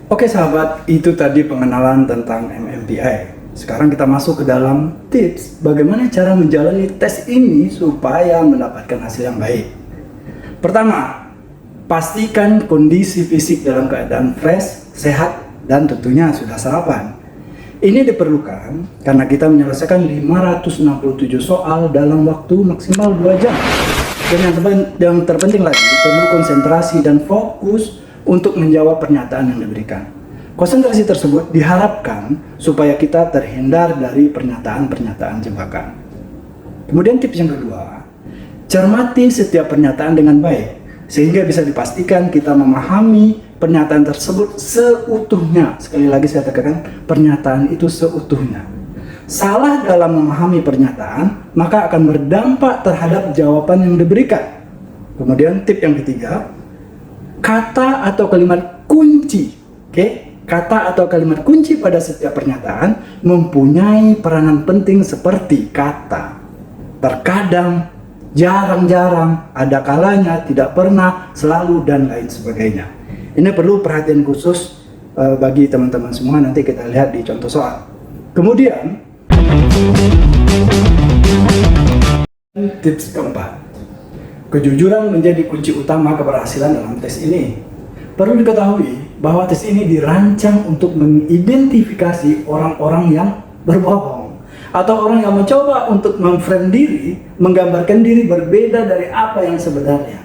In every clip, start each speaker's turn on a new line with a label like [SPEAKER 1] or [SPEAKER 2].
[SPEAKER 1] Oke sahabat, itu tadi pengenalan tentang MMPI. Sekarang kita masuk ke dalam tips bagaimana cara menjalani tes ini supaya mendapatkan hasil yang baik. Pertama, pastikan kondisi fisik dalam keadaan fresh, sehat, dan tentunya sudah sarapan. Ini diperlukan karena kita menyelesaikan 567 soal dalam waktu maksimal 2 jam. Dan yang terpenting lagi, perlu konsentrasi dan fokus untuk menjawab pernyataan yang diberikan. Konsentrasi tersebut diharapkan supaya kita terhindar dari pernyataan-pernyataan jebakan. Kemudian tips yang kedua, cermati setiap pernyataan dengan baik, sehingga bisa dipastikan kita memahami pernyataan tersebut seutuhnya. Sekali lagi saya tekankan, pernyataan itu seutuhnya. Salah dalam memahami pernyataan, maka akan berdampak terhadap jawaban yang diberikan. Kemudian tip yang ketiga, kata atau kalimat kunci. Kata atau kalimat kunci pada setiap pernyataan mempunyai peranan penting seperti kata, terkadang, jarang-jarang, ada kalanya, tidak pernah, selalu, dan lain sebagainya. Ini perlu perhatian khusus bagi teman-teman semua. Nanti kita lihat di contoh soal. Kemudian tips keempat, kejujuran menjadi kunci utama keberhasilan dalam tes ini. Perlu diketahui bahwa tes ini dirancang untuk mengidentifikasi orang-orang yang berbohong atau orang yang mencoba untuk memframe diri, menggambarkan diri berbeda dari apa yang sebenarnya.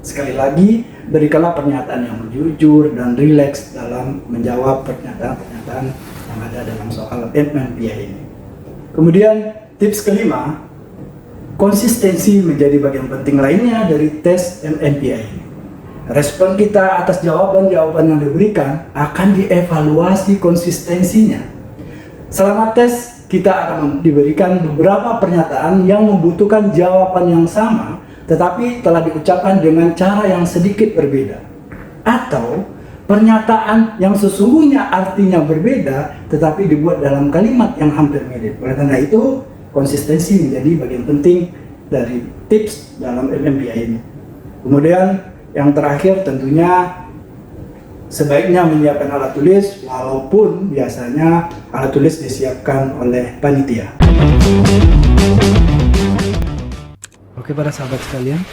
[SPEAKER 1] Sekali lagi, berikanlah pernyataan yang jujur dan rileks dalam menjawab pernyataan-pernyataan yang ada dalam soal MMPI ini. Kemudian tips kelima, konsistensi menjadi bagian penting lainnya dari tes MMPI ini. Respon kita atas jawaban-jawaban yang diberikan akan dievaluasi konsistensinya. Selama tes, kita akan diberikan beberapa pernyataan yang membutuhkan jawaban yang sama, tetapi telah diucapkan dengan cara yang sedikit berbeda. Atau pernyataan yang sesungguhnya artinya berbeda, tetapi dibuat dalam kalimat yang hampir mirip. Oleh karena itu, konsistensi menjadi bagian penting dari tips dalam MMPI ini. Kemudian yang terakhir tentunya sebaiknya menyiapkan alat tulis, walaupun biasanya alat tulis disiapkan oleh panitia. Oke para sahabat sekalian,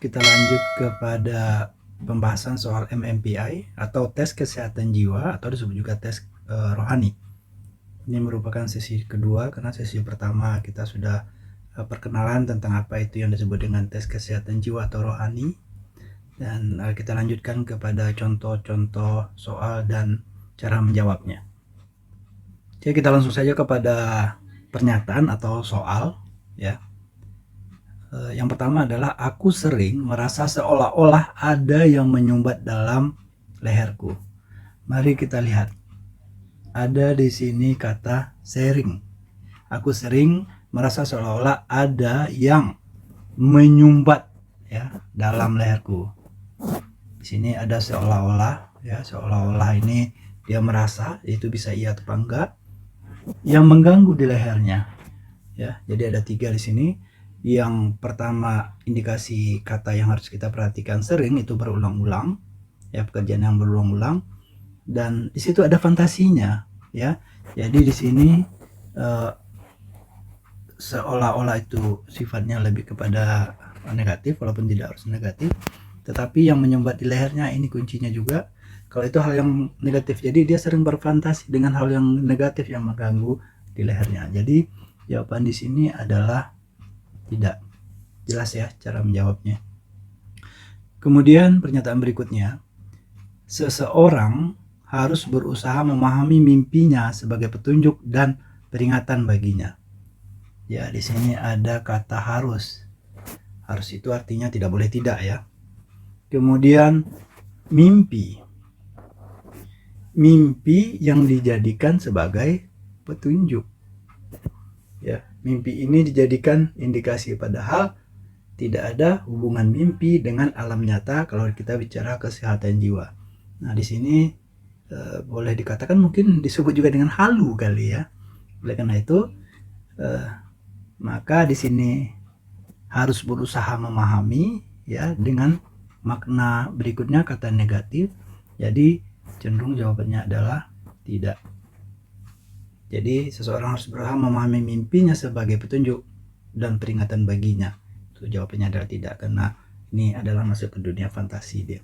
[SPEAKER 1] kita lanjut kepada pembahasan soal MMPI atau tes kesehatan jiwa atau disebut juga tes rohani. Ini merupakan sesi kedua karena sesi pertama kita sudah perkenalan tentang apa itu yang disebut dengan tes kesehatan jiwa atau rohani. Dan kita lanjutkan kepada contoh-contoh soal dan cara menjawabnya. Jadi kita langsung saja kepada pernyataan atau soal ya. Yang pertama adalah aku sering merasa seolah-olah ada yang menyumbat dalam leherku. Mari kita lihat. Ada di sini kata sering. Aku sering merasa seolah-olah ada yang menyumbat ya dalam leherku. Di sini ada seolah-olah ya, seolah-olah ini dia merasa, itu bisa iya atau enggak, yang mengganggu di lehernya ya. Jadi ada 3 di sini. Yang pertama, indikasi kata yang harus kita perhatikan, sering, itu berulang-ulang ya, pekerjaan yang berulang-ulang, dan di situ ada fantasinya ya. Jadi di sini seolah-olah itu sifatnya lebih kepada negatif, walaupun tidak harus negatif, tetapi yang menyumbat di lehernya ini kuncinya juga. Kalau itu hal yang negatif, jadi dia sering berfantasi dengan hal yang negatif yang mengganggu di lehernya. Jadi jawaban di sini adalah tidak. Jelas ya cara menjawabnya. Kemudian pernyataan berikutnya, seseorang harus berusaha memahami mimpinya sebagai petunjuk dan peringatan baginya. Ya, di sini ada kata harus. Harus itu artinya tidak boleh tidak ya. Kemudian mimpi. Mimpi yang dijadikan sebagai petunjuk. Ya, mimpi ini dijadikan indikasi, padahal tidak ada hubungan mimpi dengan alam nyata kalau kita bicara kesehatan jiwa. Nah, di sini boleh dikatakan mungkin disebut juga dengan halu kali ya. Oleh karena itu maka di sini harus berusaha memahami ya dengan makna berikutnya kata negatif. Jadi cenderung jawabannya adalah tidak. Jadi seseorang harus berusaha memahami mimpinya sebagai petunjuk dan peringatan baginya. Itu jawabannya adalah tidak, karena ini adalah masuk ke dunia fantasi dia.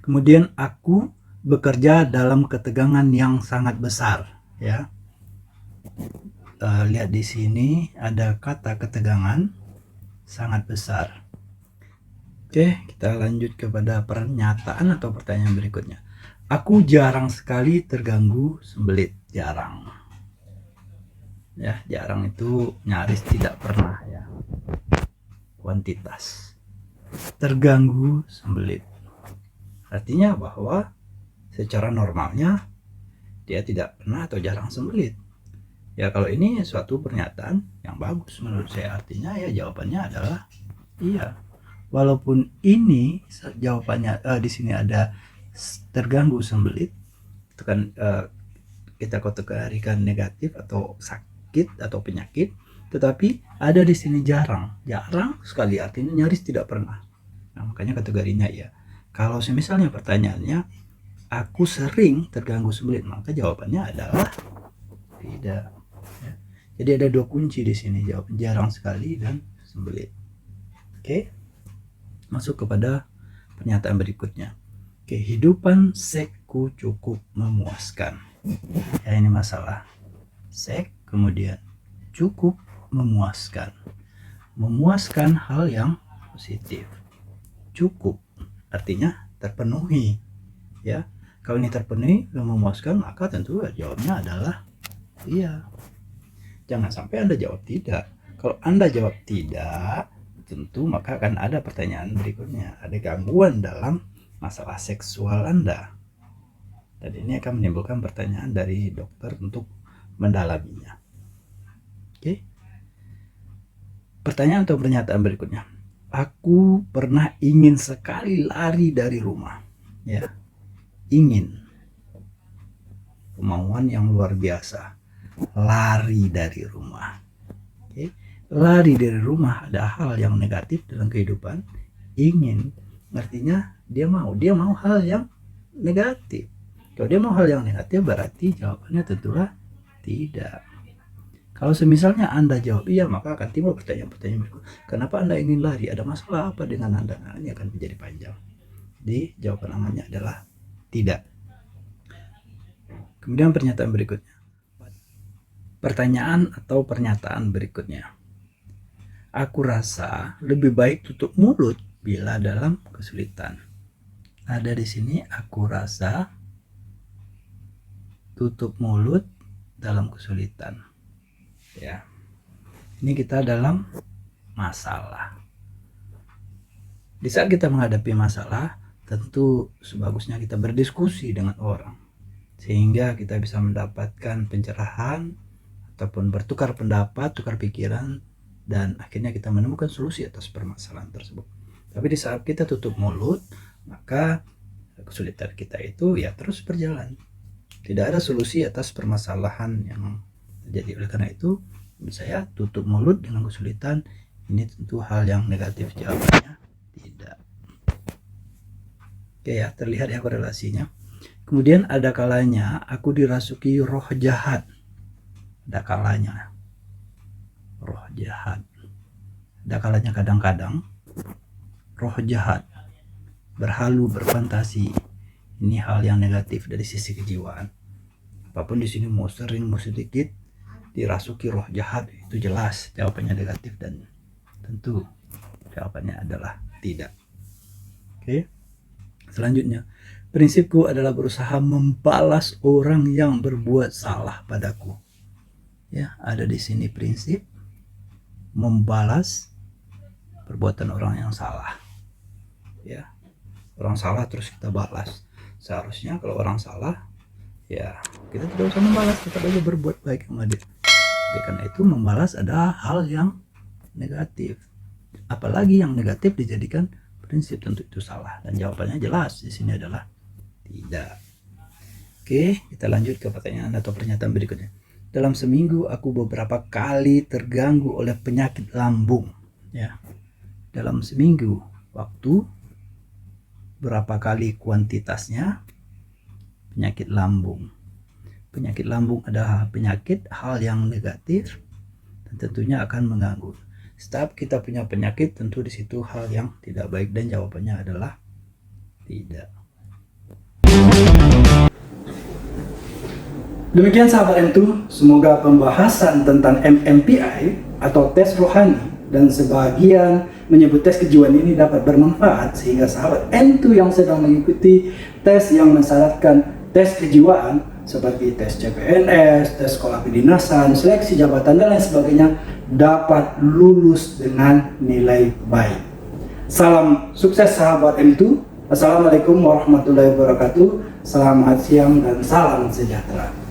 [SPEAKER 1] Kemudian aku bekerja dalam ketegangan yang sangat besar, ya. Lihat di sini ada kata ketegangan sangat besar. Oke, kita lanjut kepada pernyataan atau pertanyaan berikutnya. Aku jarang sekali terganggu sembelit. Jarang. Ya, jarang itu nyaris tidak pernah, ya. Kuantitas. Terganggu sembelit. Artinya bahwa secara normalnya dia tidak pernah atau jarang sembelit. Ya, kalau ini suatu pernyataan yang bagus menurut saya, artinya ya jawabannya adalah iya. Walaupun ini jawabannya di sini ada terganggu sembelit, itu kan kita kategorikan negatif atau sakit atau penyakit, tetapi ada di sini jarang sekali, artinya nyaris tidak pernah. Nah, makanya kategorinya ya. Kalau misalnya pertanyaannya aku sering terganggu sembelit, maka jawabannya adalah tidak. Ya. Jadi ada dua kunci di sini, jawab jarang sekali dan sembelit. Oke, masuk kepada pernyataan berikutnya. Kehidupan seksku cukup memuaskan. Ya, ini masalah seks, kemudian cukup memuaskan. Memuaskan hal yang positif. Cukup artinya terpenuhi, ya. Kalau ini terpenuhi dan memuaskan, maka tentu jawabnya adalah iya. Jangan sampai Anda jawab tidak. Kalau Anda jawab tidak, tentu maka akan ada pertanyaan berikutnya. Ada gangguan dalam masalah seksual Anda. Dan ini akan menimbulkan pertanyaan dari dokter untuk mendalaminya. Oke. Pertanyaan atau pernyataan berikutnya. Aku pernah ingin sekali lari dari rumah. Ya. Ingin. Kemauan yang luar biasa. Lari dari rumah. Oke. Lari dari rumah ada hal yang negatif dalam kehidupan. Ingin artinya dia mau hal yang negatif. Kalau dia mau hal yang negatif, berarti jawabannya tentulah tidak. Kalau semisalnya Anda jawab iya, maka akan timbul pertanyaan-pertanyaan berikut. Kenapa Anda ingin lari? Ada masalah apa dengan Anda? Nah, ini akan menjadi panjang. Jadi jawaban amannya adalah tidak. Kemudian pernyataan berikutnya. Pertanyaan atau pernyataan berikutnya. Aku rasa lebih baik tutup mulut bila dalam kesulitan. Ada di sini aku rasa tutup mulut dalam kesulitan. Ya. Ini kita dalam masalah. Di saat kita menghadapi masalah, tentu sebagusnya kita berdiskusi dengan orang sehingga kita bisa mendapatkan pencerahan ataupun bertukar pendapat, tukar pikiran, dan akhirnya kita menemukan solusi atas permasalahan tersebut. Tapi di saat kita tutup mulut, maka kesulitan kita itu ya terus berjalan. Tidak ada solusi atas permasalahan yang terjadi. Oleh karena itu, menurut saya tutup mulut dengan kesulitan ini tentu hal yang negatif, jawabannya tidak. Oke ya, terlihat ya korelasinya. Kemudian ada kalanya aku dirasuki roh jahat. Ada kalanya roh jahat. Ada kalanya kadang-kadang roh jahat berhalu, berfantasi. Ini hal yang negatif dari sisi kejiwaan. Apapun di sini, mau sering mau sedikit dirasuki roh jahat, itu jelas jawabannya negatif dan tentu jawabannya adalah tidak. Oke. Selanjutnya, prinsipku adalah berusaha membalas orang yang berbuat salah padaku. Ya, ada di sini prinsip membalas perbuatan orang yang salah. Ya, orang salah terus kita balas. Seharusnya kalau orang salah, ya kita tidak usah membalas, tetap aja berbuat baik sama dia. Karena itu membalas adalah hal yang negatif. Apalagi yang negatif dijadikan prinsip, tentu itu salah. Dan jawabannya jelas di sini adalah tidak. Oke, kita lanjut ke pertanyaan atau pernyataan berikutnya. Dalam seminggu aku beberapa kali terganggu oleh penyakit lambung. Ya, dalam seminggu waktu berapa kali kuantitasnya, penyakit lambung. Penyakit lambung adalah penyakit hal yang negatif dan tentunya akan mengganggu. Setiap kita punya penyakit, tentu di situ hal yang tidak baik, dan jawabannya adalah tidak. Demikian sahabat M2, semoga pembahasan tentang MMPI atau tes rohani dan sebagian menyebut tes kejiwaan ini dapat bermanfaat sehingga sahabat M2 yang sedang mengikuti tes yang mensyaratkan tes kejiwaan seperti tes CPNS, tes sekolah kedinasan, seleksi jabatan dan lain sebagainya dapat lulus dengan nilai baik. Salam sukses sahabat M2. Assalamualaikum warahmatullahi wabarakatuh. Selamat siang dan salam sejahtera.